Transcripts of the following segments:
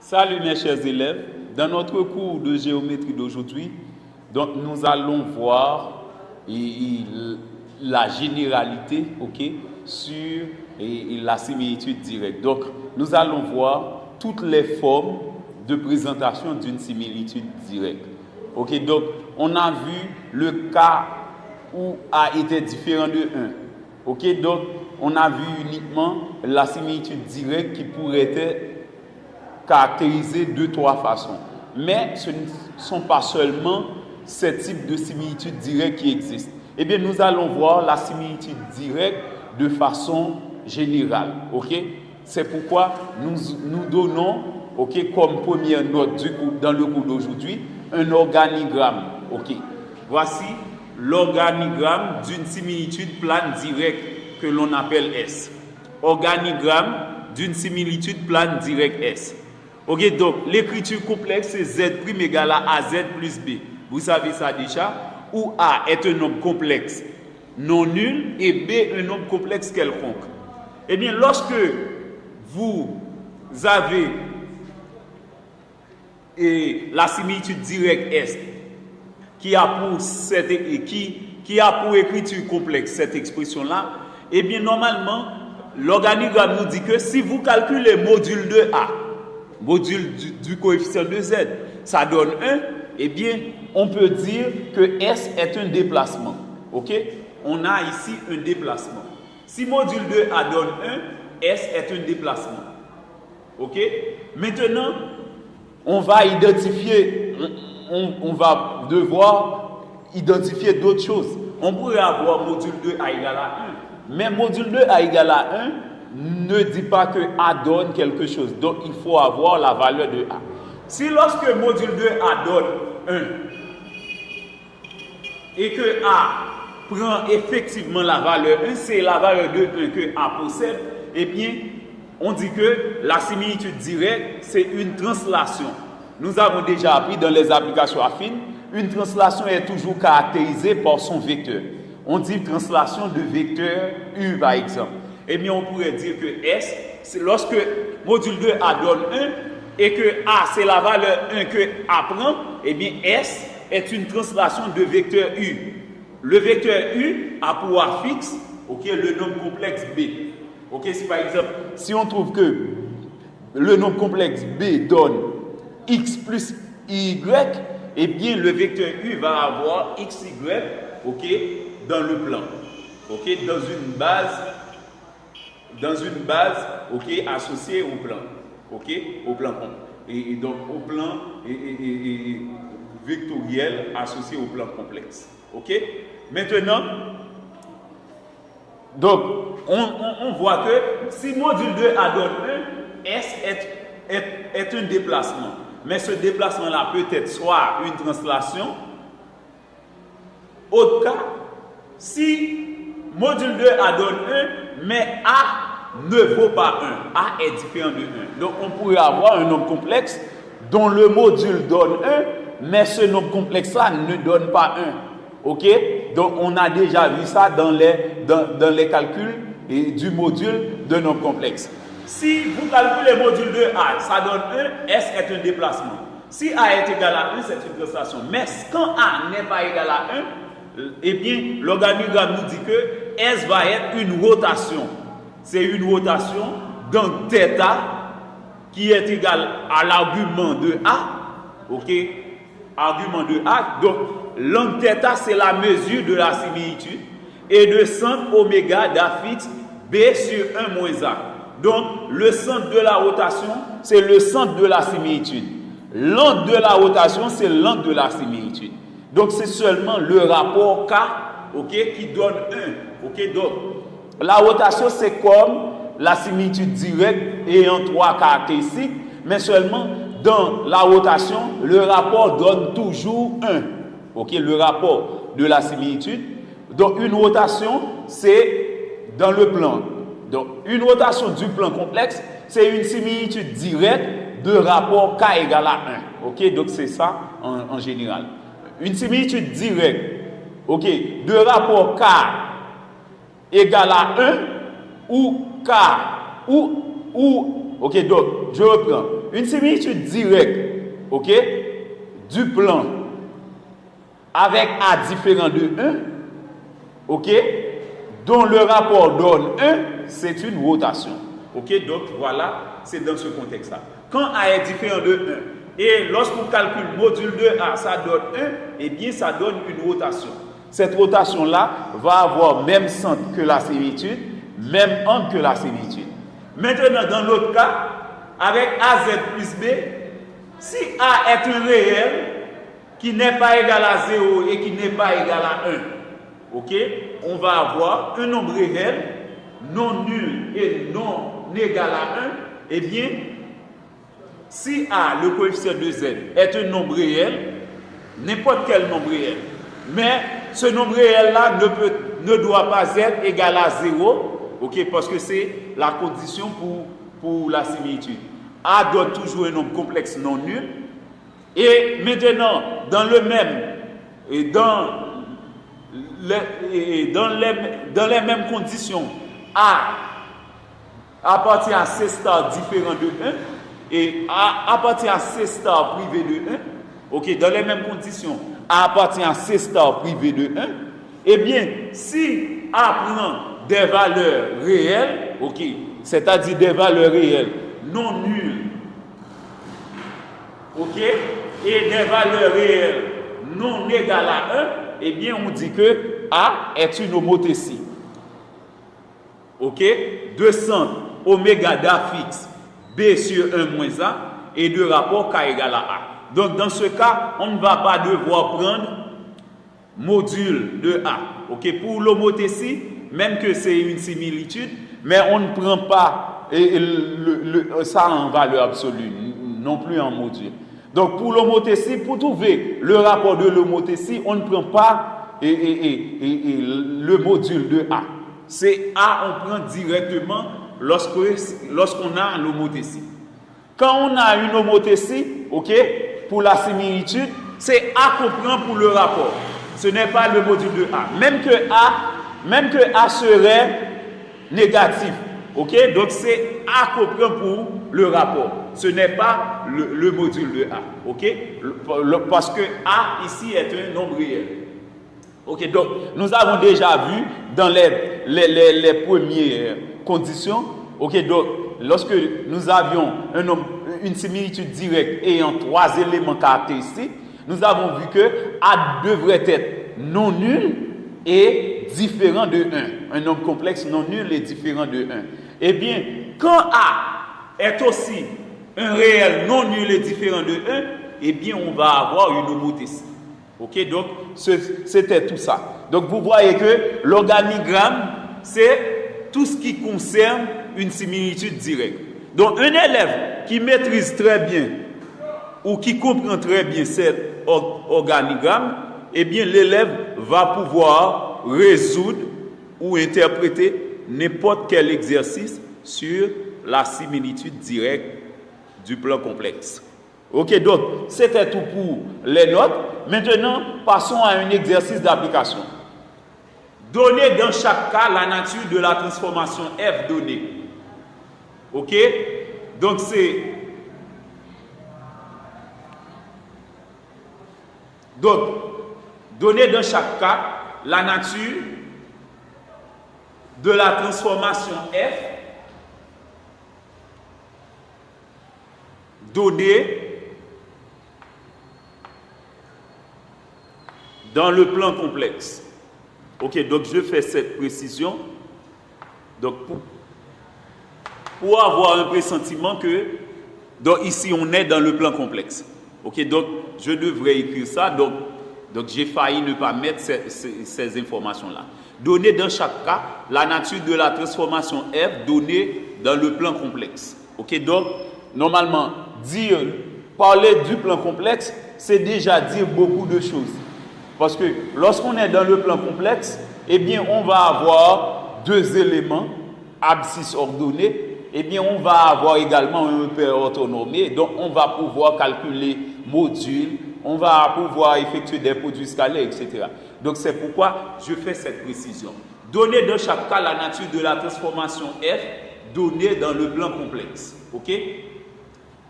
Salut mes chers élèves, dans notre cours de géométrie d'aujourd'hui, donc nous allons voir la généralité sur la similitude directe. Donc nous allons voir toutes les formes de présentation d'une similitude directe. Donc on a vu le cas où A était différent de 1. Donc on a vu uniquement la similitude directe qui pourrait être caractérisée de trois façons. Mais ce ne sont pas seulement ces types de similitudes directes qui existent. Eh bien, nous allons voir la similitude directe de façon générale. C'est pourquoi nous donnons comme première note dans le cours d'aujourd'hui un organigramme. Voici l'organigramme d'une similitude plane directe que l'on appelle S. Organigramme d'une similitude plane directe S. Donc l'écriture complexe c'est Z' égale à Z plus B. Vous savez ça déjà, où A est un nombre complexe non nul et B un nombre complexe quelconque. Eh bien, lorsque vous avez la similitude directe S qui a pour écriture complexe cette expression-là, eh bien, normalement, l'organigramme nous dit que si vous calculez module de A, module du coefficient de Z, ça donne 1, eh bien, on peut dire que S est un déplacement. On a ici un déplacement. Si module de A donne 1, S est un déplacement. Maintenant, on va devoir identifier d'autres choses. On pourrait avoir module de A égale à 1, mais module de A égale à 1 ne dit pas que A donne quelque chose. Donc, il faut avoir la valeur de A. Si lorsque module de A donne 1 et que A prend effectivement la valeur 1, c'est la valeur de 1 que A possède, eh bien, on dit que la similitude directe, c'est une translation. Nous avons déjà appris dans les applications affines, une translation est toujours caractérisée par son vecteur. On dit translation de vecteur U par exemple. Eh bien, on pourrait dire que S, c'est lorsque module 2 A donne 1 et que A, c'est la valeur 1 que A prend, eh bien, S est une translation de vecteur U. Le vecteur U a pour A fixe, le nombre complexe B. Si par exemple, si on trouve que le nombre complexe B donne X plus Y, eh bien, le vecteur U va avoir XY, dans le plan. Dans une base associée au plan. Au plan et donc au plan vectoriel associé au plan complexe. Maintenant, donc on voit que si module 2 A donne 1, S est un déplacement. Mais ce déplacement-là peut être soit une translation. Autre cas, si module 2 A donne 1, mais A ne vaut pas 1. A est différent de 1. Donc, on pourrait avoir un nombre complexe dont le module donne 1, mais ce nombre complexe-là ne donne pas 1. Donc, on a déjà vu ça dans les calculs du module de nombre complexe. Si vous calculez module de A, ça donne 1, S est un déplacement. Si A est égal à 1, c'est une translation. Mais quand A n'est pas égal à 1, eh bien, l'organigramme nous dit que S va être une rotation. C'est une rotation dans θ qui est égal à l'argument de A. Argument de A. Donc, l'angle θ, c'est la mesure de la similitude. Et de centre oméga d'affixe B sur 1 moins A. Donc, le centre de la rotation, c'est le centre de la similitude. L'angle de la rotation, c'est l'angle de la similitude. Donc, c'est seulement le rapport K qui donne 1. Donc, la rotation, c'est comme la similitude directe ayant 3 caractéristiques, mais seulement dans la rotation, le rapport donne toujours 1. Le rapport de la similitude. Donc, une rotation, c'est dans le plan. Donc, une rotation du plan complexe, c'est une similitude directe de rapport K égale à 1. Donc, c'est ça en général. Une similitude directe, de rapport K égale à 1 ou K ou donc, je reprends. une similitude directe, ok, du plan avec A différent de 1, ok, dont le rapport donne 1, c'est une rotation. Ok, donc voilà, c'est dans ce contexte-là. Quand A est différent de 1, et lorsqu'on calcule module de A, ça donne 1, eh bien ça donne une rotation. Cette rotation-là va avoir même centre que la similitude, même angle que la similitude. Maintenant, dans l'autre cas, avec AZ plus B, si A est un réel qui n'est pas égal à 0 et qui n'est pas égal à 1, ok, on va avoir un nombre réel non nul et non égal à 1, eh bien, si A, le coefficient de Z, est un nombre réel, n'importe quel nombre réel, mais ce nombre réel-là ne doit pas être égal à 0, ok, parce que c'est la condition pour la similitude. A doit toujours un nombre complexe non nul. Et maintenant, dans le même, et dans les mêmes conditions, A appartient à C star différent de 1 et A appartient à C star privé de 1. Ok, dans les mêmes conditions, A appartient à C star privé de 1. Eh bien, si A prend des valeurs réelles, ok, c'est-à-dire des valeurs réelles non nulles, ok, et des valeurs réelles non égales à 1, eh bien, on dit que A est une homothétie. Ok, de centre oméga d'A fixe B sur 1 moins A et de rapport K égale à A. Donc, dans ce cas, on ne va pas devoir prendre module de A. Ok, pour l'homothétie, même que c'est une similitude, mais on ne prend pas ça en valeur absolue, non plus en module. Donc, pour l'homothétie, pour trouver le rapport de l'homothétie, on ne prend pas le module de A. C'est A, on prend directement lorsqu'on a l'homothétie. Quand on a une homothétie, ok, pour la similitude, c'est A qu'on prend pour le rapport. Ce n'est pas le module de A. Même que A serait négatif, ok, donc c'est A qu'on prend pour le rapport. Ce n'est pas le module de A, ok, parce que A ici est un nombre réel. Ok, donc nous avons déjà vu dans les premières conditions, ok, donc lorsque nous avions une similitude directe ayant 3 éléments caractéristiques, nous avons vu que A devrait être non nul et différent de 1. Un nombre complexe non nul et différent de 1. Eh bien, quand A est aussi un réel non nul et différent de 1, eh bien, on va avoir une homothétie. Ok, donc c'était tout ça. Donc vous voyez que l'organigramme, c'est tout ce qui concerne une similitude directe. Donc un élève qui maîtrise très bien ou qui comprend très bien cet organigramme, eh bien l'élève va pouvoir résoudre ou interpréter n'importe quel exercice sur la similitude directe du plan complexe. Ok, donc c'était tout pour les notes. Maintenant, passons à un exercice d'application. Donnez dans chaque cas la nature de la transformation f donnée. Ok, donc c'est... Donc, donnez dans chaque cas la nature de la transformation f donnée dans le plan complexe. Ok, donc je fais cette précision. Donc, pour avoir un pressentiment que, donc ici on est dans le plan complexe. Ok, donc je devrais écrire ça. Donc j'ai failli ne pas mettre ces informations-là. Donner dans chaque cas la nature de la transformation f donnée dans le plan complexe. Ok, donc normalement, parler du plan complexe, c'est déjà dire beaucoup de choses. Parce que lorsqu'on est dans le plan complexe, eh bien, on va avoir deux éléments, abscisse ordonnée, eh bien, on va avoir également un repère orthonormé, donc on va pouvoir calculer modules, on va pouvoir effectuer des produits scalaires, etc. Donc, c'est pourquoi je fais cette précision. Donner dans chaque cas la nature de la transformation f donnée dans le plan complexe. OK?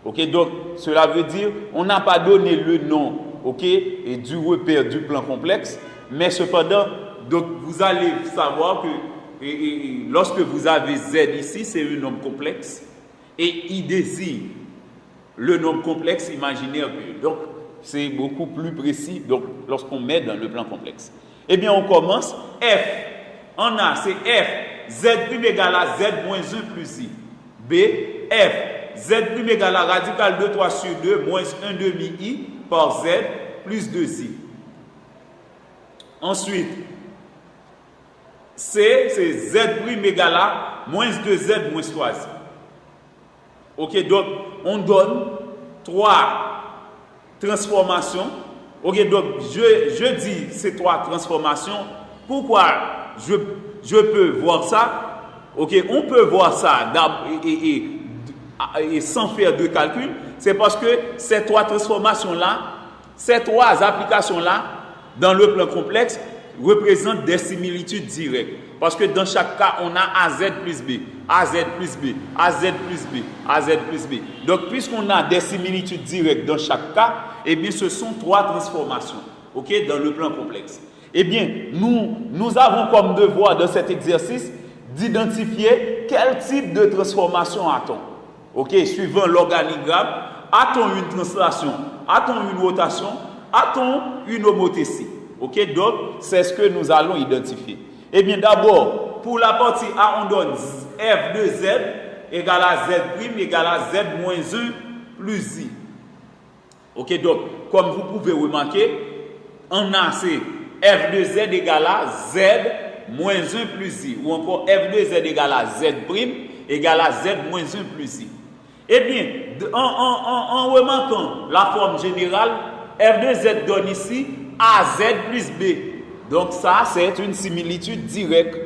Ok, donc cela veut dire on n'a pas donné le nom, ok, et du repère du plan complexe, mais cependant, donc vous allez savoir que lorsque vous avez Z ici, c'est un nombre complexe, et I désire le nombre complexe imaginaire. Donc c'est beaucoup plus précis donc, lorsqu'on met dans le plan complexe. Eh bien, on commence. F, on a, c'est F, Z' égale à Z moins 1 plus I. B, F, Z' égale à radical de 3 sur 2 moins 1 demi I par Z plus 2I. Ensuite, C, c'est Z' égale à moins 2Z moins 3I. Ok, donc on donne 3 transformations. Ok, donc je dis ces 3 transformations. Pourquoi je peux voir ça? Ok, on peut voir ça et sans faire de calcul. C'est parce que ces 3 transformations-là, ces 3 applications-là, dans le plan complexe, représentent des similitudes directes. Parce que dans chaque cas, on a AZ plus B, AZ plus B, AZ plus B, AZ plus B. Donc, puisqu'on a des similitudes directes dans chaque cas, eh bien, ce sont 3 transformations, ok, dans le plan complexe. Eh bien, nous avons comme devoir dans cet exercice d'identifier quel type de transformation a-t-on. Ok, suivant l'organigramme, a-t-on une translation, a-t-on une rotation, a-t-on une homothétie. Ok, donc c'est ce que nous allons identifier. Eh bien, d'abord, pour la partie A, on donne F de Z égale à Z' égale à Z moins 1 plus I. Ok, donc, comme vous pouvez remarquer, on a c'est F de Z égale à Z moins 1 plus I. Ou encore F de Z égale à Z' égale à Z moins 1 plus I. Eh bien, en remarquant la forme générale, F de Z donne ici AZ plus B. Donc ça, c'est une similitude directe.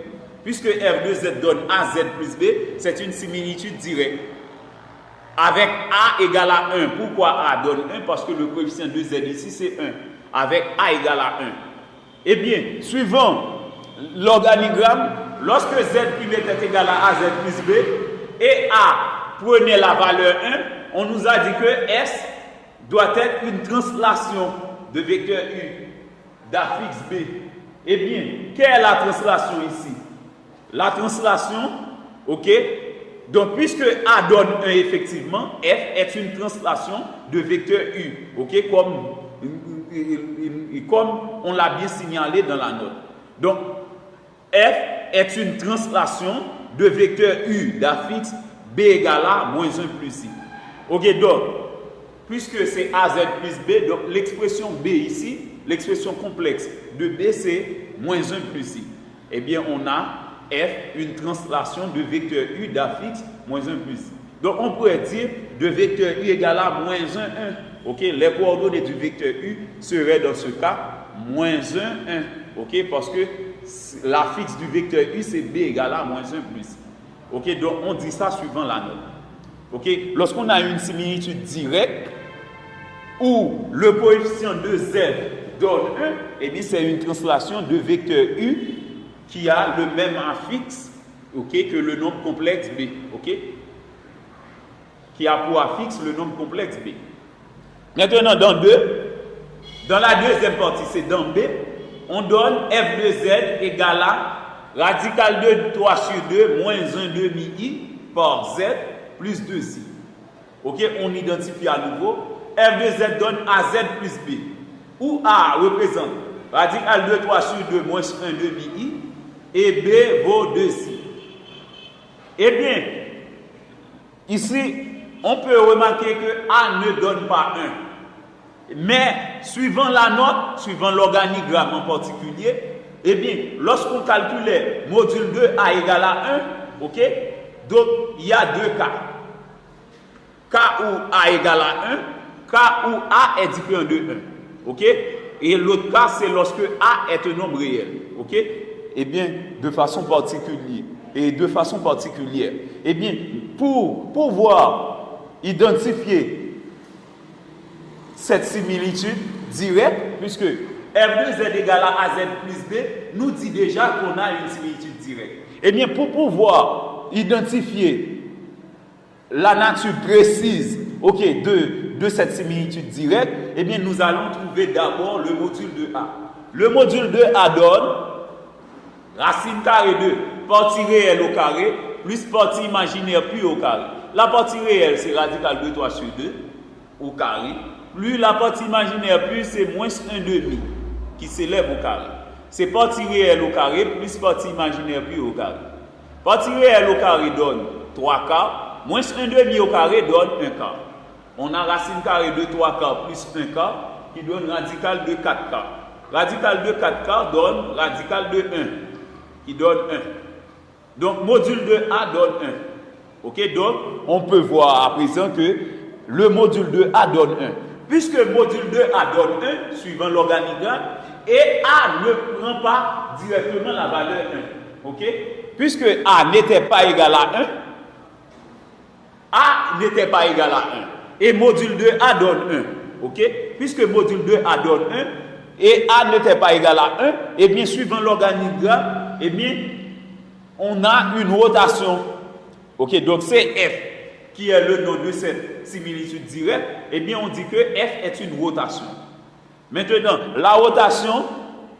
Puisque F de Z donne AZ plus B, c'est une similitude directe. Avec A égale à 1. Pourquoi A donne 1? Parce que le coefficient de Z ici, c'est 1. Avec A égale à 1. Eh bien, suivant l'organigramme, lorsque Z' est égal à AZ plus B, et A prenait la valeur 1, on nous a dit que S doit être une translation de vecteur U d'affixe B. Eh bien, quelle est la translation ici? La translation, ok, donc puisque A donne 1 effectivement, F est une translation de vecteur U, ok, comme on l'a bien signalé dans la note. Donc, F est une translation de vecteur U d'affixe B égale à moins 1 plus I. Ok, donc, puisque c'est AZ plus B, donc l'expression B ici, l'expression complexe de B, c'est moins 1 plus I. Eh bien, on a F, une translation de vecteur U d'affixe moins 1 plus I. Donc, on pourrait dire de vecteur U égale à moins 1, 1. Ok, les coordonnées du vecteur U seraient dans ce cas moins 1, 1. Ok, parce que l'affixe du vecteur U, c'est B égale à moins 1 plus I. Ok, donc on dit ça suivant la note. Ok, lorsqu'on a une similitude directe où le coefficient de Z donne 1, eh bien c'est une translation de vecteur U qui a le même affixe, ok, que le nombre complexe B. Ok, qui a pour affixe le nombre complexe B. Maintenant, dans la deuxième partie, c'est dans B, on donne F de Z égale à radical de 3 sur 2 moins 1 demi I par Z plus 2I. Ok, on identifie à nouveau. F de Z donne AZ plus B, où A représente radical de 3 sur 2 moins 1 demi I et B vaut 2I. Eh bien, ici, on peut remarquer que A ne donne pas 1. Mais, suivant la note, suivant l'organigramme en particulier, eh bien, lorsqu'on calculait module 2 A égale à 1, ok, donc il y a deux cas. Cas où A égale à 1, cas où A est différent de 1. Ok? Et l'autre cas, c'est lorsque A est un nombre réel. Ok? Eh bien, de façon particulière. Eh bien, pour pouvoir identifier cette similitude directe, puisque F de Z égale à AZ plus B, nous dit déjà qu'on a une similitude directe. Eh bien, pour pouvoir identifier la nature précise ok, de cette similitude directe, eh bien, nous allons trouver d'abord le module de A. Le module de A donne racine carrée de partie réelle au carré plus partie imaginaire puis au carré. La partie réelle, c'est radical de 3 sur 2 au carré, plus la partie imaginaire puis c'est moins 1 demi qui s'élève au carré. C'est partie réelle au carré plus partie imaginaire puis au carré. Partie réelle au carré donne 3 quarts, moins 1 demi au carré donne 1 quart. On a racine carrée de 3 quarts plus 1 quart qui donne radical de 4 quarts. Radical de 4 quarts donne radical de 1 qui donne 1. Donc, module de A donne 1. Ok, donc, on peut voir à présent que le module de A donne 1. Puisque le module de A donne 1, suivant l'organigramme, et A ne prend pas directement la valeur 1. Ok? Puisque A n'était pas égal à 1, A n'était pas égal à 1. Et module de A donne 1. Ok? Puisque module de A donne 1, et A n'était pas égal à 1, et bien, suivant l'organigramme, et bien, on a une rotation. Ok, donc c'est F qui est le nom de cette similitude directe. Eh bien, on dit que F est une rotation. Maintenant, la rotation,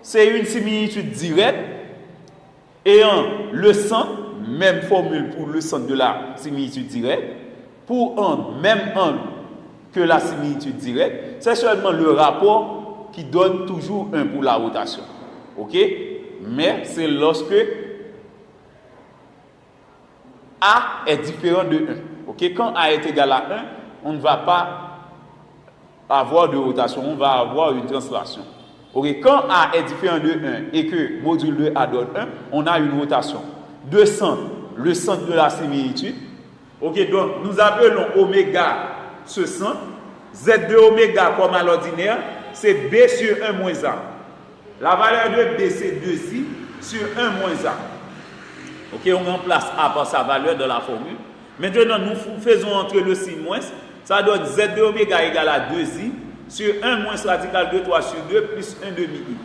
c'est une similitude directe ayant le centre, même formule pour le centre de la similitude directe, pour un même angle que la similitude directe. C'est seulement le rapport qui donne toujours 1 pour la rotation. Ok, mais c'est lorsque A est différent de 1. Okay? Quand A est égal à 1, on ne va pas avoir de rotation, on va avoir une translation. Okay? Quand A est différent de 1 et que module de A donne 1, on a une rotation. De centre, le centre de la similitude. Okay? Donc, nous appelons oméga ce centre. Z de oméga, comme à l'ordinaire, c'est B sur 1 moins A. La valeur de B, c'est 2I sur 1 moins A. Ok, on remplace A par sa valeur dans la formule. Maintenant, nous faisons entrer le signe moins. Ça donne Z de oméga égale à 2I sur 1 moins radical de 3 sur 2 plus 1 demi I.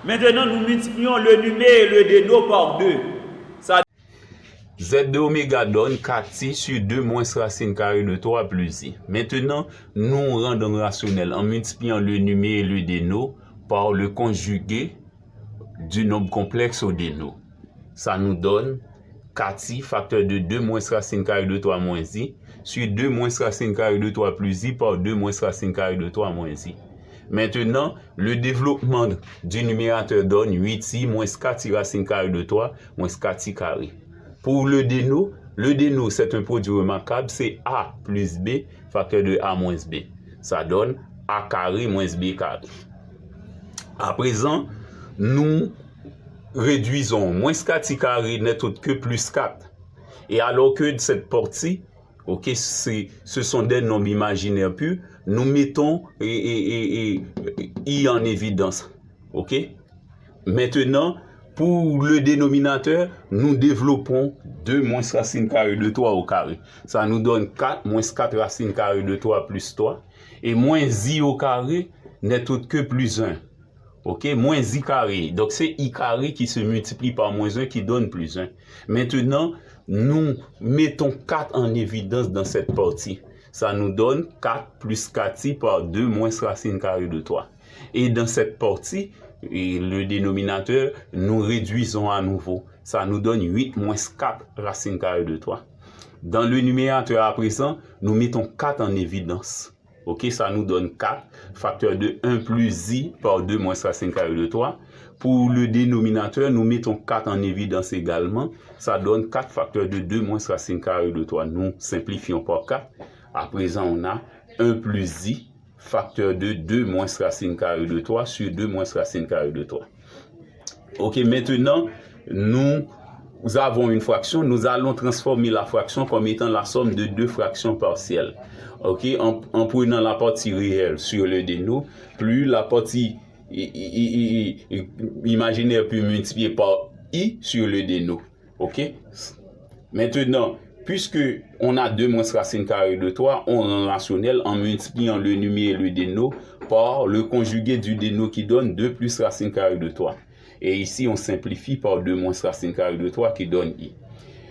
Maintenant, nous multiplions le numé et le déno par 2. Ça... Z de oméga donne 4I sur 2 moins racine carrée de 3 plus I. Maintenant, nous rendons rationnel en multipliant le numé et le déno par le conjugué du nombre complexe au déno. Ça nous donne 4i facteur de 2 moins racine carrée de 3 moins i sur 2 moins racine carrée de 3 plus i par 2 moins racine carrée de 3 moins i. Maintenant, le développement du numérateur donne 8i moins 4i racine carrée de 3 moins 4i carré. Pour le déno c'est un produit remarquable, c'est a plus b facteur de a moins b. Ça donne a carré moins b carré. À présent, nous réduisons moins 4i carré n'est autre que plus 4. Et alors que cette partie, ok, ce sont des nombres imaginaires purs, nous mettons I en évidence. Ok? Maintenant, pour le dénominateur, nous développons 2 moins racine carrée de 3 au carré. Ça nous donne 4 moins 4 racine carrée de 3 plus 3. Et moins I au carré n'est autre que plus 1. Ok, moins I carré. Donc, c'est I carré qui se multiplie par moins 1 qui donne plus 1. Maintenant, nous mettons 4 en évidence dans cette partie. Ça nous donne 4 plus 4i par 2 moins racine carrée de 3. Et dans cette partie, le dénominateur, nous réduisons à nouveau. Ça nous donne 8 moins 4 racine carrée de 3. Dans le numérateur à présent, nous mettons 4 en évidence. Ok, ça nous donne 4, facteur de 1 plus i par 2 moins racine carrée de 3. Pour le dénominateur, nous mettons 4 en évidence également. Ça donne 4 facteur de 2 moins racine carrée de 3. Nous simplifions par 4. À présent, on a 1 plus i, facteur de 2 moins racine carrée de 3 sur 2 moins racine carrée de 3. Ok, maintenant, nous avons une fraction. Nous allons transformer la fraction comme étant la somme de 2 fractions partielles. Ok, en prenant la partie réelle sur le déno, plus la partie imaginaire puis multipliée par i sur le déno. Ok. Maintenant, puisque on a 2 moins racine carrée de 3, on rend rationnel en multipliant le numé et le déno par le conjugué du déno qui donne 2 plus racine carrée de 3. Et ici, on simplifie par 2 moins racine carrée de 3 qui donne i.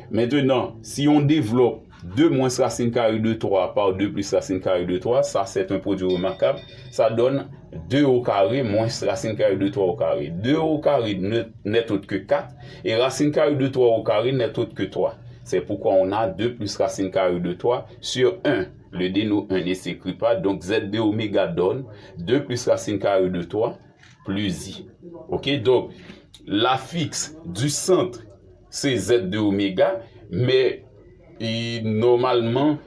Maintenant, si on développe 2 moins racine carrée de 3 par 2 plus racine carrée de 3, ça c'est un produit remarquable, ça donne 2 au carré moins racine carrée de 3 au carré. 2 au carré n'est autre que 4 et racine carrée de 3 au carré n'est autre que 3. C'est pourquoi on a 2 plus racine carrée de 3 sur 1. Le déno 1 ne s'écrit pas, donc Z2 oméga donne 2 plus racine carrée de 3 plus I. Ok, donc la fixe du centre, c'est Z2 oméga, mais normalement,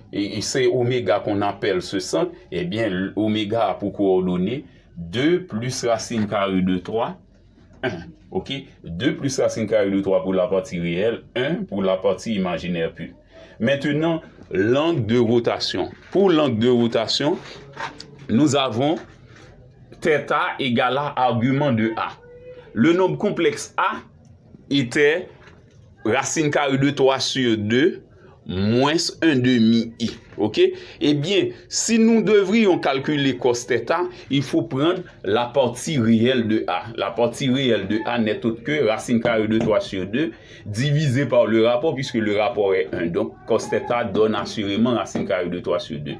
c'est oméga qu'on appelle ce centre, eh bien, oméga a pour coordonnées 2 plus racine carrée de 3, 1. Ok, 2 plus racine carrée de 3 pour la partie réelle, 1 pour la partie imaginaire pure. Maintenant, l'angle de rotation. Pour l'angle de rotation, nous avons θ égale à argument de A. Le nombre complexe A était racine carrée de 3 sur 2 moins 1 demi I. Ok? Eh bien, si nous devrions calculer cos θ, il faut prendre la partie réelle de A. La partie réelle de A n'est autre que racine carrée de 3 sur 2 divisé par le rapport, puisque le rapport est 1. Donc, cos θ donne assurément racine carrée de 3 sur 2.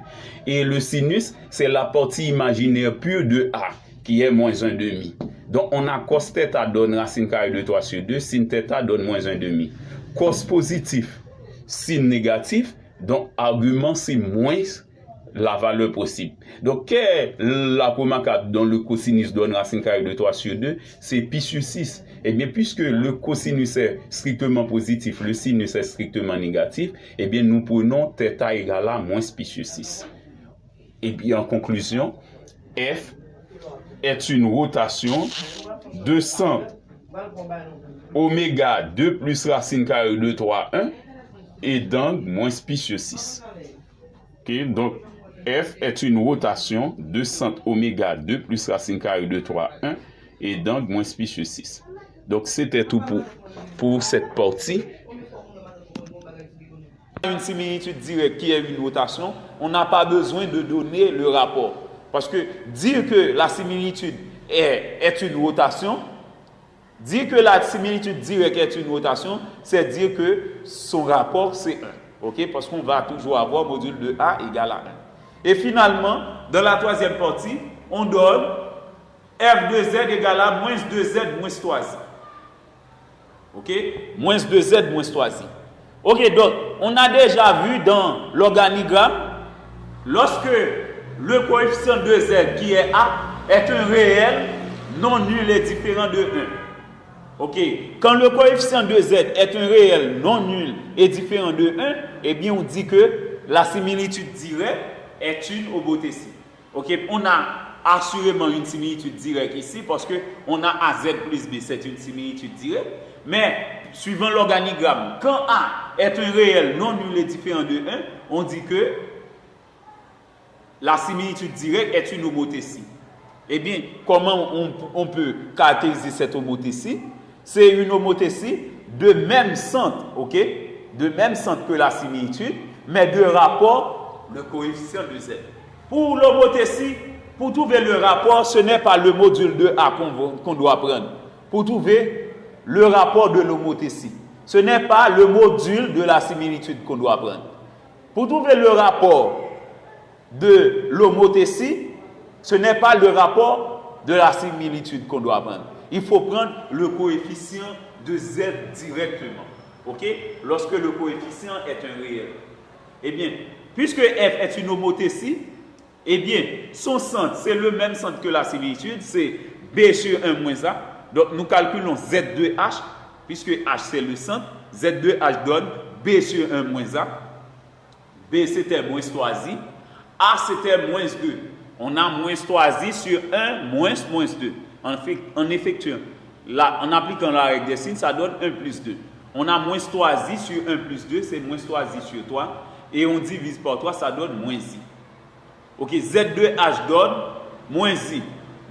Et le sinus, c'est la partie imaginaire pure de A, qui est moins 1 demi. Donc, on a cos θ donne racine carrée de 3 sur 2, sin θ donne moins 1 demi. Cos positif, sin négatif, donc argument c'est moins la valeur possible. Donc, quelle est la remarquable dont le cosinus donne racine carrée de 3 sur 2? C'est pi sur 6. Eh bien, puisque le cosinus est strictement positif, le sinus est strictement négatif, eh bien, nous prenons θ égale à moins pi sur 6. Et puis, en conclusion, F est une rotation de centre oméga 2 plus racine carrée de 3, 1 et d'angle moins pi sur 6. Okay? Donc, F est une rotation de centre oméga 2 plus racine carrée de 3, 1 et d'angle moins pi sur 6. Donc, c'était tout pour cette partie. Une similitude directe qui est une rotation, on n'a pas besoin de donner le rapport. Parce que dire que la similitude est une rotation, dire que la similitude directe est une rotation, c'est dire que son rapport c'est 1. Okay? Parce qu'on va toujours avoir module de A égale à 1. Et finalement, dans la troisième partie, on donne f de z égale à moins 2z moins 3i. Ok? Moins 2z moins 3i. Ok, donc, on a déjà vu dans l'organigramme, lorsque le coefficient de z qui est A est un réel non nul et différent de 1. Ok, quand le coefficient de z est un réel non nul et différent de 1, eh bien on dit que la similitude directe est une homothétie. Ok, on a assurément une similitude directe ici parce que on a AZ plus B, c'est une similitude directe. Mais suivant l'organigramme, quand A est un réel non nul et différent de 1, on dit que la similitude directe est une homothétie. Eh bien, comment on peut caractériser cette homothétie? C'est une homothétie de même centre, ok? De même centre que la similitude, mais de rapport le coefficient de Z. Pour l'homothétie, pour trouver le rapport, ce n'est pas le module de A qu'on doit prendre. Pour trouver le rapport de l'homothétie, ce n'est pas le module de la similitude qu'on doit prendre. Pour trouver le rapport de l'homothétie, ce n'est pas le rapport de la similitude qu'on doit prendre. Il faut prendre le coefficient de Z directement. Ok? Lorsque le coefficient est un réel. Eh bien, puisque F est une homothétie, eh bien, son centre, c'est le même centre que la similitude, c'est B sur 1 moins A. Donc, nous calculons Z2H, puisque H c'est le centre. Z2H donne B sur 1 moins A. B c'était moins 3i. A c'était moins 2. On a moins 3i sur 1 moins 2. En effectuant, là, en appliquant la règle des signes, ça donne 1 plus 2. On a moins 3i sur 1 plus 2, c'est moins 3i sur 3. Et on divise par 3, ça donne moins i. Ok, Z2H donne moins i.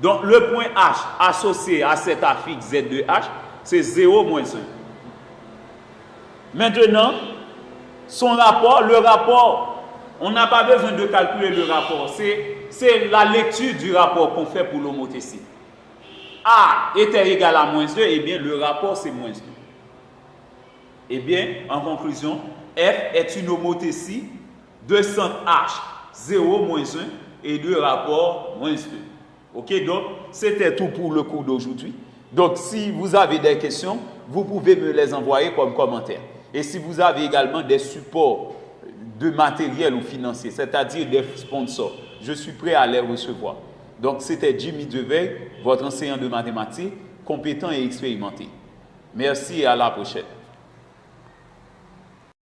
Donc, le point H associé à cet affixe Z2H, c'est 0 moins 1. Maintenant, son rapport, le rapport, on n'a pas besoin de calculer le rapport. C'est la lecture du rapport qu'on fait pour l'homothétie. A était égal à moins 2, et bien le rapport c'est moins 2. Et bien, en conclusion, F est une homothétie de centre H, 0 moins 1 et de rapport moins 2. Ok, donc c'était tout pour le cours d'aujourd'hui. Donc si vous avez des questions, vous pouvez me les envoyer comme commentaire. Et si vous avez également des supports de matériel ou financier, c'est-à-dire des sponsors, je suis prêt à les recevoir. Donc c'était Jimmy Deveil, votre enseignant de mathématiques, compétent et expérimenté. Merci et à la prochaine.